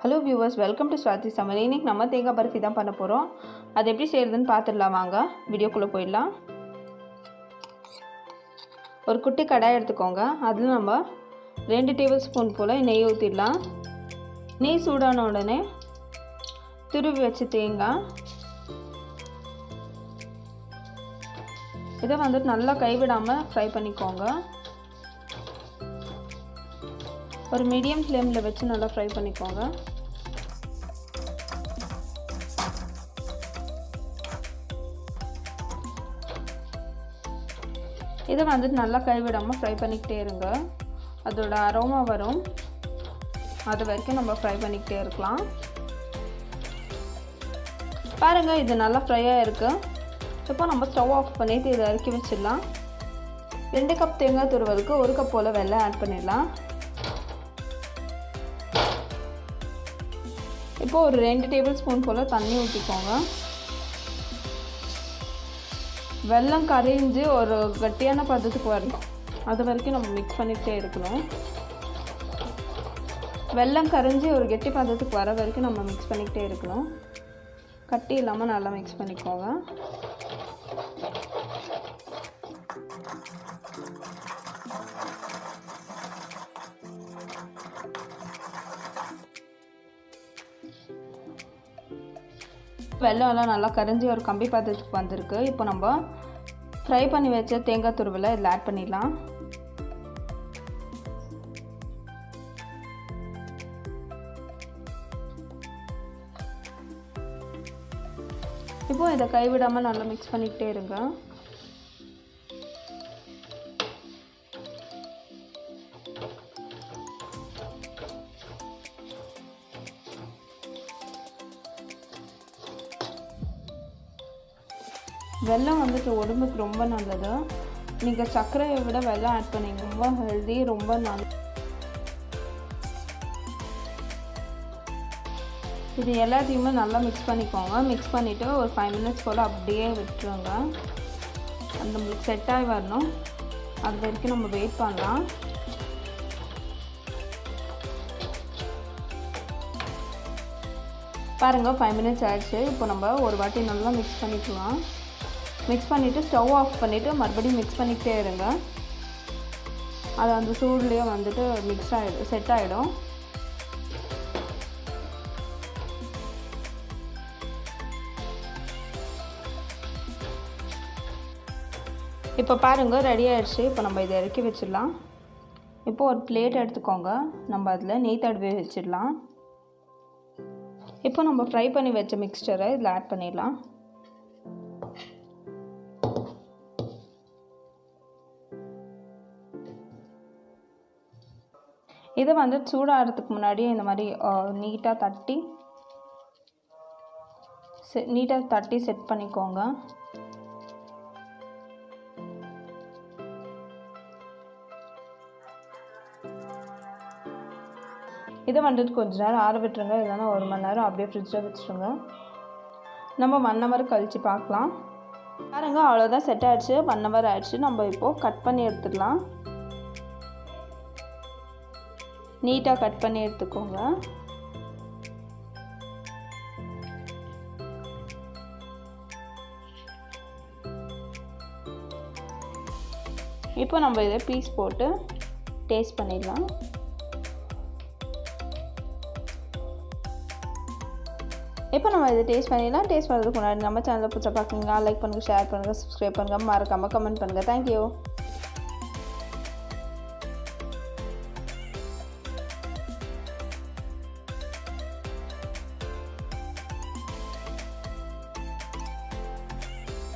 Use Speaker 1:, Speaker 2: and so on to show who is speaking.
Speaker 1: Hello viewers, welcome to Swathi samayal. இன்னைக்கு நம்ம தேங்காய் பர்ஃபி தான் பண்ண போறோம். அது எப்படி செய்யறதுன்னு பார்த்துடலாம் வாங்க. வீடியோக்குள்ள போயிடலாம். ஒரு குட்டி கடாய் எடுத்துக்கோங்க. அதுல நம்ம 2 டேபிள்ஸ்பூன் போல நெய் ஊத்திடலாம். நெய் சூடான உடனே துருவி வச்ச தேங்காய் இத வந்து நல்லா கைவிடாம ஃப்ரை பண்ணிக்கோங்க. ஒரு மீடியம் ஃப்ளேம்ல வச்சு நல்லா ஃப்ரை பண்ணிக்கோங்க. இத வந்து நல்லா கைவிடாம ஃப்ரை பண்ணிக்கிட்டே இருங்க. அதோட அரோமா வரும். அது வரைக்கும் நம்ம ஃப்ரை பண்ணிக்கிட்டே இருக்கலாம். பாருங்க இது நல்லா ஃப்ரையா இருக்கு. இப்போ நம்ம ஸ்டவ் ஆஃப் பண்ணிட்டு இத இறக்கி வச்சிடலாம். 2 கப் தேங்காய் துருவலுக்கு 1 கப் போல வெல்லம் ஆட் பண்ணிடலாம். இப்போ ஒரு 2 டேபிள்ஸ்பூன் போல தண்ணி ஊத்திக்கோங்க. வெல்லம் கரைஞ்சு ஒரு கட்டியான பதத்துக்கு வரணும். அது வரைக்கும் நம்ம மிக்ஸ் பண்ணிட்டே இருக்கணும். வெல்லம் கரைஞ்சு ஒரு கெட்டி பதத்துக்கு வர வரைக்கும் நம்ம மிக்ஸ் பண்ணிட்டே இருக்கணும். கட்டி இல்லாம நல்லா மிக்ஸ் பண்ணிக்கோங்க. வெல்லம் எல்லாம் நல்லா கரைஞ்சி ஒரு கம்பி பதத்துக்கு வந்திருக்கு. இப்போ நம்ம ஃப்ரை பண்ணி வச்ச தேங்காய் துருவலை இதில் ஆட் பண்ணிடலாம். இப்போ இதை கைவிடாமல் நல்லா மிக்ஸ் பண்ணிக்கிட்டே இருங்க. வெல்லம் வந்துட்டு உடம்புக்கு ரொம்ப நல்லது. நீங்கள் சர்க்கரையை விட வெல்லம் ஆட் பண்ணிங்க ரொம்ப ஹெல்தி, ரொம்ப நல்லது. இது எல்லாத்தையுமே நல்லா மிக்ஸ் பண்ணிக்கோங்க. மிக்ஸ் பண்ணிவிட்டு ஒரு 5 மினிட்ஸ் போல் அப்படியே விட்டுருங்க. அது நம்மளுக்கு செட் ஆகி வரணும். அது வரைக்கும் நம்ம வெயிட் பண்ணலாம். பாருங்கள் 5 மினிட்ஸ் ஆயிடுச்சு. இப்போ நம்ம ஒரு வாட்டி நல்லா மிக்ஸ் பண்ணிக்கலாம். மிக்ஸ் பண்ணிவிட்டு ஸ்டவ் ஆஃப் பண்ணிவிட்டு மறுபடியும் மிக்ஸ் பண்ணிக்கிட்டே இருங்க. அது அந்த சூடுலேயே வந்துட்டு மிக்ஸ் ஆகிடும், செட் ஆகிடும். இப்போ பாருங்கள் ரெடி ஆகிடுச்சு. இப்போ நம்ம இதை இறக்கி வச்சிடலாம். இப்போ ஒரு பிளேட் எடுத்துக்கோங்க. நம்ம அதில் நெய் தடவி வச்சிடலாம். இப்போ நம்ம ஃப்ரை பண்ணி வச்ச மிக்ஸ்சரை இதில் ஆட் பண்ணிடலாம். இதை வந்து சூடாகிறதுக்கு முன்னாடியே இந்த மாதிரி நீட்டாக தட்டி செட் பண்ணிக்கோங்க. இதை வந்துட்டு கொஞ்ச நேரம் ஆற விட்டுருங்க. இல்லைன்னா 1 மணி நேரம் அப்படியே ஃப்ரிட்ஜில் வச்சுருங்க. நம்ம 1 ஹவர் கழித்து பார்க்கலாம். பாருங்க அவ்வளோதான், செட் ஆகிடுச்சு. 1 ஹவர் ஆகிடுச்சு. நம்ம இப்போது கட் பண்ணி எடுத்துடலாம். நீட்டாக கட் பண்ணி எடுத்துக்கோங்க. இப்போ நம்ம இதை பீஸ் போட்டு டேஸ்ட் பண்ணிடலாம். இப்போ நம்ம இதை டேஸ்ட் பண்ணிடலாம். டேஸ்ட் பண்ணுறதுக்கு முன்னாடி நம்ம சேனலை பிடிச்சா பார்க்குறீங்களா, லைக் பண்ணுங்கள், ஷேர் பண்ணுங்கள், சப்ஸ்கிரைப் பண்ணுங்கள், மறக்காமல் கமெண்ட் பண்ணுங்கள். தேங்க்யூ.